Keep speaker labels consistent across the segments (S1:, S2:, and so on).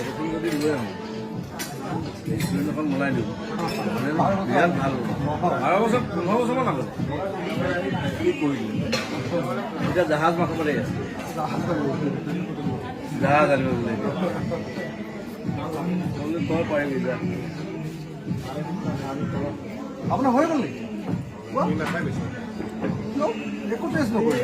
S1: এখন যদি লৈ আহোঁ ৰেষ্টুৰেণ্ট এখন বনাই দিওঁ বিৰাট ভাল 12 বছৰ 15 বছৰমান আগত কি কৰিলোঁ এতিয়া জাহাজ মাথা মাৰি আছে জাহাজ আনিব বোলে তই পাৰিবি যা
S2: আপোনাৰ হৈ গ'ল নেকি একো টেষ্ট নকৰে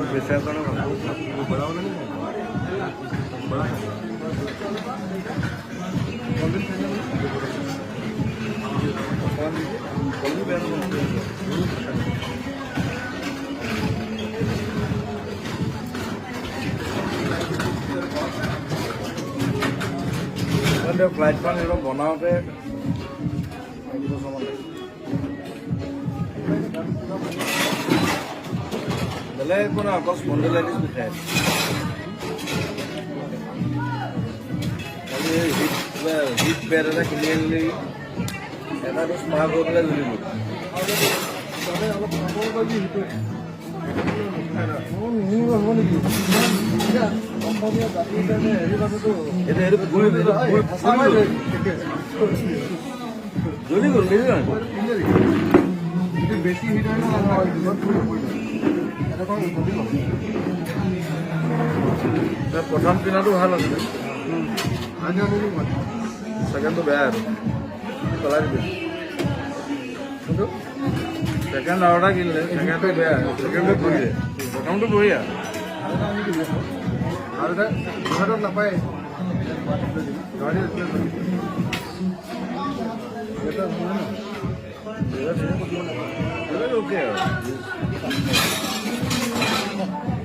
S1: প্ৰেছাৰ কাৰণে ভাল ফ্লাইটখন এইটো বনাওঁতে বেলেগ একো নাই অকল স্পন্ডিলাইটিছ বিষাই খালি হিট পেড এটা কিনি আনিলি এটাটো স্মাৰ্ট হৈ পেলাই জ্বলিব জ্বলি গ'ল
S2: বেছি
S1: প্ৰথম কিনাটো ভাল আছিলে ছেকেণ্ডটো বেয়া আৰু পেলাই দিবি কিন্তু ছেকেণ্ড অৰ্ডাৰ কিনিলে ছেকেণ্ডটো বেয়া ছেকেণ্ডটো বঢ়িয়ে প্ৰথমটো বঢ়িয়া
S2: আৰু এটা গুৱাহাটীত নাপায়
S1: অ'কে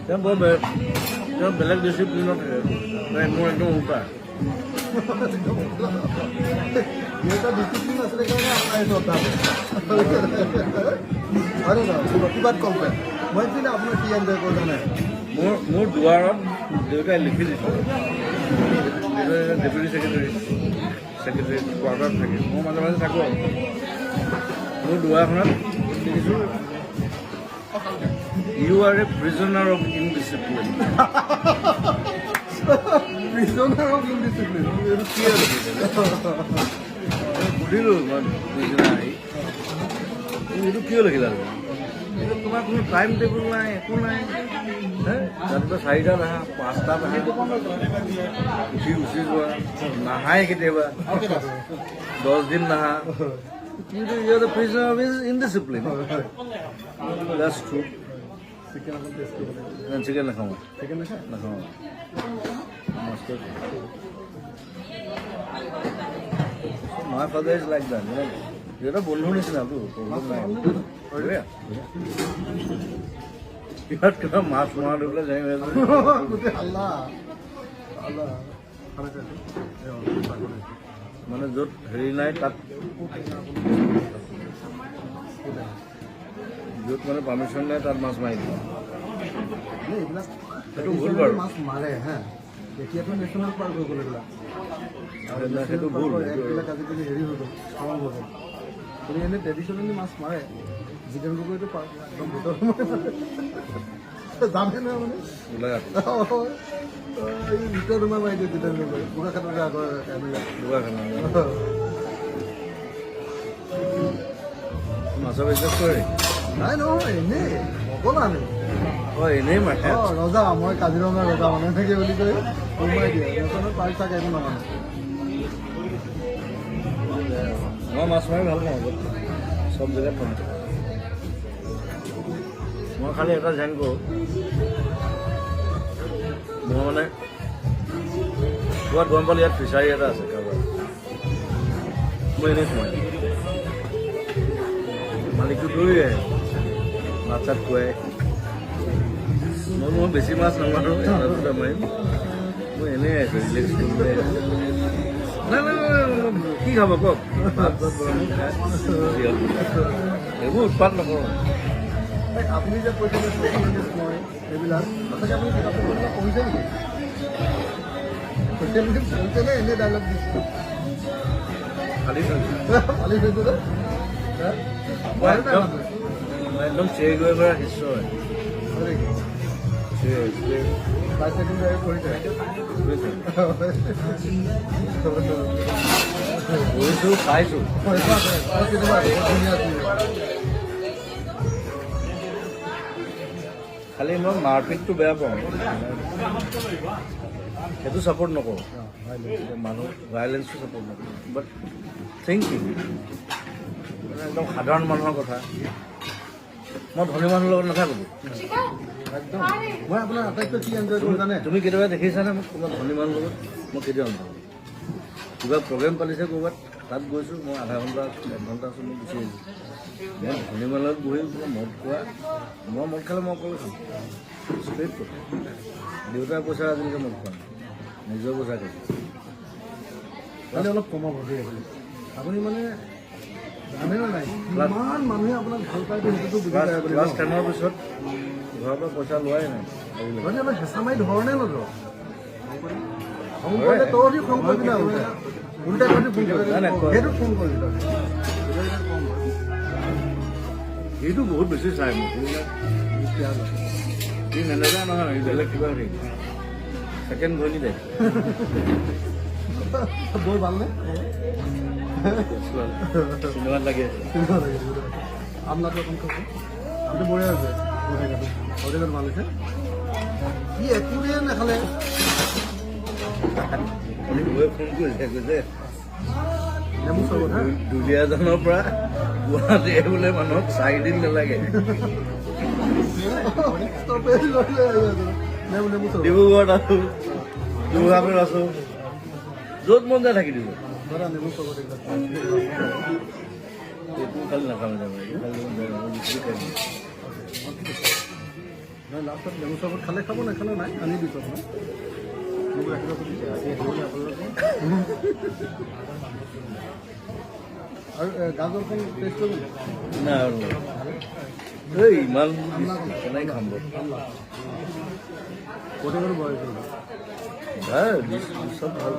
S1: আৰু বৰ বেলেগ ডিচিপ্লিনত থাকে মোৰ একদম উল্টা
S2: ডিচিপ্লিন আছিলে কাৰণে হয় নে নহয় প্ৰতিবাদ কম্পে মই কিন্তু আপোনাৰ কি এনজয় কৰা নাই
S1: মোৰ দুৱাৰত দেউতাই লিখি দিছিল ডেপুটি ছেক্ৰেটাৰী কোৱাৰ্টাৰত থাকে মই মাজে মাজে থাকোঁ আৰু মোৰ দুৱাৰখনত লিখিছোঁ you are a prisoner of indiscipline
S2: prisoner of indiscipline
S1: এইটো কি আৰু সুধিলোঁ মই পিছদিনা আহি এইটো কিয় লিখিলা এইটো তোমাৰ কোনো টাইম টেবুল নাই একো নাই ৰাতিপুৱা 4টাত আহা 5টাত আহা উঠি যোৱা নাহাই কেতিয়াবা 10 দিন নাহা কিন্তু you are the prisoner of indiscipline that's true chicken নাখাওঁ নাখাওঁ My father is like that. You're a বন্ধুৰ নিচিনাটো প্ৰব্লেম নাই ইয়াত কিবা মাছ মৰা দি পেলাই যাই মানে য'ত হেৰি নাই তাত য'ত মানে পাৰ্মিশ্যন নাই তাত মাছ মাৰি দিয়ে সেইটো ভুল বাৰু
S2: মাছ মাৰে হা এতিয়াতো নেশ্যনেল পাৰ্ক হৈ গ'ল এইবিলাক
S1: সেইটো ভুল
S2: এইবিলাক আজিকালি হেৰি হৈ গ'ল ষ্ট্ৰং হৈ গ'ল কিন্তু এনেই ট্ৰেডিশ্যনেলি মাছ মাৰে জিতেন গগৈটো পাৰ্ক একদম ভিতৰত জানে নহয় মানে
S1: ওলাই
S2: এই ভিতৰত সোমাই মাৰি দিয়ে জিতেন গগৈ বোকাখাটতে আগৰ
S1: মাছৰ বিজনেছ কৰে
S2: নাই নহয় এনেই অকণমান
S1: এনেই মাৰে
S2: ৰজা মই কাজিৰঙাৰ ৰজা মানে এনেকৈ বুলি কৈ সোমাই দিয়ে নেশ্যনেল পাৰ্ক চাক একো নামানে
S1: মই মাছ মাৰি ভাল পাওঁ চব জেগাত পাওঁ মই খালি এটা ধ্যান কৰোঁ মই মানে ক'ৰবাত গম পালোঁ ইয়াত ফিচাৰী এটা আছে কাৰোবাৰ মই এনেই সোমাই মালিকটো লৈ আহে মাছ চাত খুৱাই মই বেছি মাছ নামাৰোঁ এটা দুটা মাৰিম মই এনেই আছোঁ ৰিলেক্স কৰিবলৈ নাই কি খাব কওক ভাত চাত বনাই খাই এইবোৰ উৎপাত নকৰোঁ
S2: আপুনি যে কৈছে মই এইবিলাক সঁচাকৈ আপুনি কিতাপ পঢ়িছে নেকি বলছেনে এনে ডায়লগ দিচ্ছে
S1: খালি থৈছোঁ
S2: খালি থৈছো যে
S1: মই একদম চেৰি গৈ পৰা শিষ্য হয় কৰিছোঁ পাইছোঁ খালি মই মাৰপিটটো বেয়া পাওঁ সেইটো ছাপৰ্ট নকৰোঁ মানুহ ভাইলেঞ্চটো ছাপৰ্ট নকৰোঁ বাট থিংকিং মানে একদম সাধাৰণ মানুহৰ কথা মই ধনী মানুহৰ লগত নাথাকোঁ
S2: একদম মই আপোনাৰ আটাইতকৈ কি এনজয় কৰোঁ জানে
S1: তুমি কেতিয়াবা দেখিছানে মোক কোনোবা ধনী মানুহৰ লগত মই কেতিয়াও নাথাকোঁ কিবা প্ৰগ্ৰেম পাতিছে ক'ৰবাত তাত গৈছোঁ মই আধা ঘণ্টা 1 ঘণ্টা আছোঁ মই গুচি আহিছোঁ মই ধনী মানুহৰ লগত বহি মদ খোৱা মই মদ খালে মই অকলে খাওঁ ষ্ট্ৰেইট কথা দেউতাৰ পইচা আজিলৈকে মদ খোৱা নাই নিজৰ পইচা খাইছোঁ
S2: মানে অলপ কমাব আপুনি মানে জানেনে নাই ইমান মানুহে আপোনাক ভাল পায় সেইটোতো বুজি পায় আপুনি
S1: ক্লাছ 10ৰ পিছত ঘৰৰ পৰা পইচা লোৱাই নাই
S2: মানে অলপ হেঁচা মাৰি ধৰণে নধৰ খং কৰিলে তহঁতি খং কৰিবি না উল্টা কৰি ফোন কৰিবি সেইটো ফোন কৰিবি
S1: সেইটো বহুত বেছি চাই মোক সি মেনেজাৰ নহয় বেলেগ কিবা হেৰি ছেকেণ্ড ঘূৰ্ণি দে
S2: বৰ ভালনে
S1: চিনেমাত লাগি আছে
S2: আমলাটো এখন খাইছে আপুনি বঢ়িয়া আছে ঔটেঙাটো ভাল হৈছে কি একোৱে নাখালে
S1: গৈ ফোন কৰিছে কৈছে
S2: নেমু চৰ্বত হা
S1: দুলীয়াজানৰ পৰা গুৱাহাটী আহিবলৈ মানুহক 4 দিন নালাগে
S2: নেমু চৰ্বত
S1: ডিব্ৰুগড়ত আছো যোৰহাটত আছো য'ত মন যায় থাকি দিব
S2: নেমু চৰ্বত
S1: এইটো খালি নাখাওঁ
S2: লাষ্টত নেমু চৰ্বত খালে খাব নাখালে নাই আনি দিছোঁ আপোনাক মোক ৰাখিব আৰু গাজৰখন টেষ্ট কৰিব
S1: এই ইমান কেনেকৈ খাম
S2: ঔটেঙাটো বঢ়াই কৰিব
S1: ভাল চব ভাল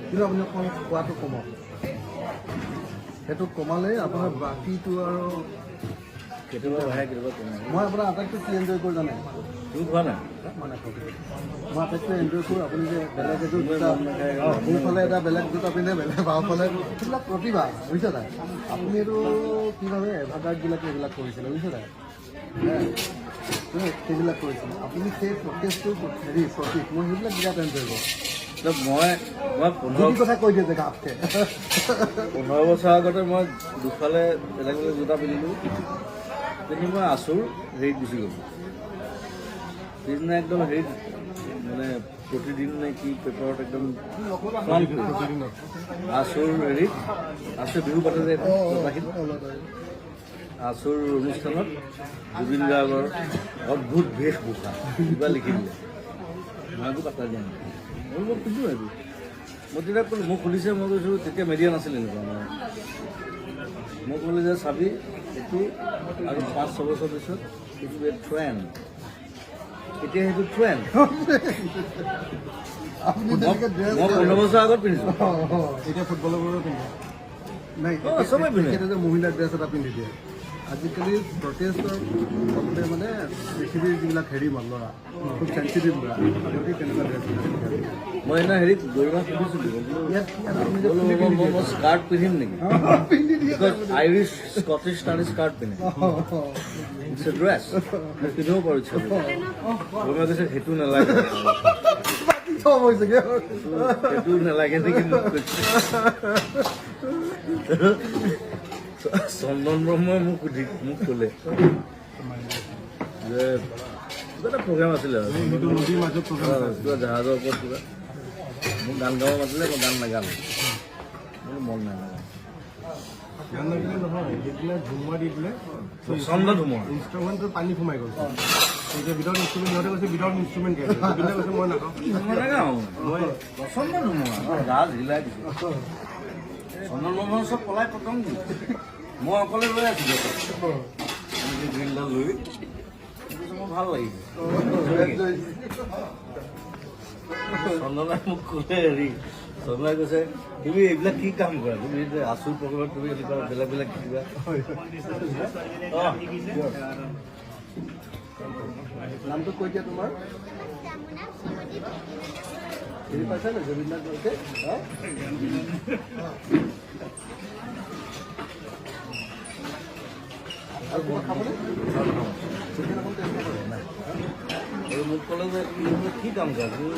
S2: কিন্তু আপুনি অকণ খোৱাটো কমাওক সেইটো কমালে আপোনাৰ বাকীটো আৰু
S1: কেতিয়াবা বঢ়াই কেতিয়াবা কমাই
S2: মই আপোনাৰ আটাইতকৈ কি এনজয় কৰোঁ জানে
S1: তুমি খোৱা নাই
S2: মই আটাইতকৈ এনজয় কৰোঁ আপুনি যে বেলেগ এযোৰ জোতা সোঁফালে এটা বেলেগ জোতা পিন্ধে বেলেগ বাওঁফালে সেইবিলাক প্ৰতিভা বুজিছে নাই আপুনি এইটো কি ভাবে এডভাৰটাইজবিলাকে এইবিলাক কৰিছিলে বুজিছে নাই সেইবিলাক কৰিছিলে আপুনি সেই প্ৰটেষ্টটো হেৰি প্ৰতীক মই সেইবিলাক বিৰাট এনজয় কৰোঁ
S1: মই 15
S2: কথা কৈ দিয়ে যে গাপকে
S1: 15 বছৰ আগতে মই দুফালে বেলেগ বেলেগ জোতা পিন্ধিলোঁ কিন্তু মই আচুৰ হেৰিত গুচি গ'লোঁ পিছদিনা একদম হেৰিত মানে প্ৰতিদিন নে কি পেপাৰত একদম আচুৰ হেৰিত আচুৰ বিহু পাতে যে আচুৰ অনুষ্ঠানত জুবিন গাৰ্গৰ অদ্ভুত বেশভূষা কিবা লিখি দিলে মই একো পাত্তা দিয়া নাই মই পিন্ধো এইটো মই তেতিয়া ক'লোঁ মোক খুলিছে মই কৈছোঁ তেতিয়া মিডিয়া নাছিলে এনেকুৱা মানে মই ক'লোঁ যে চাবি এইটো আৰু 5-6 বছৰ পিছত এইটো ট্ৰেণ্ড এতিয়া সেইটো ট্ৰেণ্ড মই 15 বছৰ আগত পিন্ধিছোঁ
S2: এতিয়া ফুটবলৰবোৰো পিন্ধে নাই
S1: চবেই পিন্ধে
S2: যে মহিলাৰ ড্ৰেছ এটা পিন্ধি দিয়ে আজিকালি প্ৰটেষ্টৰ ফলতে মানে পৃথিৱীৰ যিবিলাক হেৰি ল'ৰা খুব চেঞ্চিটিভ ল'ৰা সিহঁতে তেনেকুৱা ড্ৰেছ
S1: মই সেইদিনা হেৰিত গৰিমা সুধিছিলোঁ মই স্কাৰ্ট পিন্ধিম নেকি
S2: পিন্ধি দিয়ে
S1: আইৰিছ স্কটিছ টানি স্কাৰ্ট পিন্ধে ইটছ এ ড্ৰেছ পিন্ধিব পাৰোঁ ইচ্ছা গৰিমা কৈছে সেইটো নালাগে
S2: চব হৈছেগে
S1: সেইটো নালাগে নেকি মোক কৈছে চন্দন ব্ৰহ্মই মোক ক'লে যে কিবা এটা প্ৰগ্ৰেম আছিলে আৰু
S2: নদীৰ মাজত
S1: কিবা জাহাজৰ ওপৰত কিবা মোক গান গাব মাতিলে মই গান নাগালোঁ মোৰ মন নাই
S2: গান লাগিলে নহয় সেইদিনা ধুমুহা দি দিলে
S1: প্ৰচণ্ড ধুমুহা
S2: ইনষ্ট্ৰুমেণ্টত পানী সোমাই গ'ল এতিয়া উইদাউট ইনষ্ট্ৰুমেণ্ট সিহঁতে কৈছে উইদাউট ইনষ্ট্ৰুমেণ্ট কৈছে মই নাখাওঁ
S1: নাগাওঁ মই প্ৰচণ্ড ধুমুহা গাজ হিলাই দিছোঁ চন্দন ব্ৰহ্মৰ চব পলাই পতং মই অকলে লৈ আছিলোঁ গ্ৰীলডাল লৈ ভাল লাগিছে চন্দনাই মোক ক'লে হেৰি চন্দনাই কৈছে তুমি এইবিলাক কি কাম কৰা তুমি আচুৰ প্ৰগ্ৰামত তুমি এনেকুৱা বেলেগ বেলেগ কিবা
S2: নামটো কৈ দিয়া তোমাৰ চিনি পাইছা নে জুবিন দাকে আৰু কিবা খাবনে চিকেন এখন টেষ্ট নকৰে নাই
S1: আৰু মোক ক'লে যে তুমি কি কাম কৰা তুমি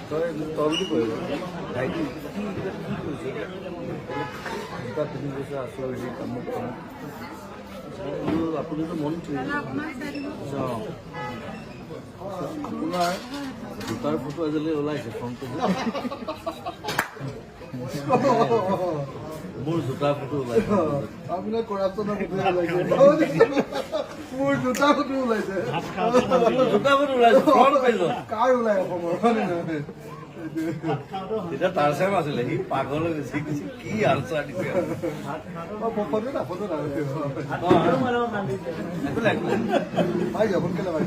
S1: তই মোক তই বুলি কৈ ভাইটি কি কৰিছে দুটা তিনি বছৰ আছোঁ হেৰি কামত কামত আপুনিতো মন্ত্ৰী আপোনাৰ জোতাৰ ফটো আজিলৈ ওলাইছে ফ্ৰণ্ট পেজত মোৰ জোতাৰ ফটো ওলাইছে
S2: আপোনাৰ কৰাপশ্যনৰ ফটো ওলাইছে মোৰ জোতা ফটো ওলাইছে
S1: জোতা ফটো ওলাইছে ফ্ৰণ্ট পেজত
S2: কাৰ ওলাই অসমৰ হয় নে নহয়
S1: তেতিয়া তাৰ চাই আছিলে সি পাগল হৈ গৈছে কি আনচাৰ দিছে
S2: ফটো না ফটো না
S1: একো নাই
S2: ভাই যাব সোনকালে ভাই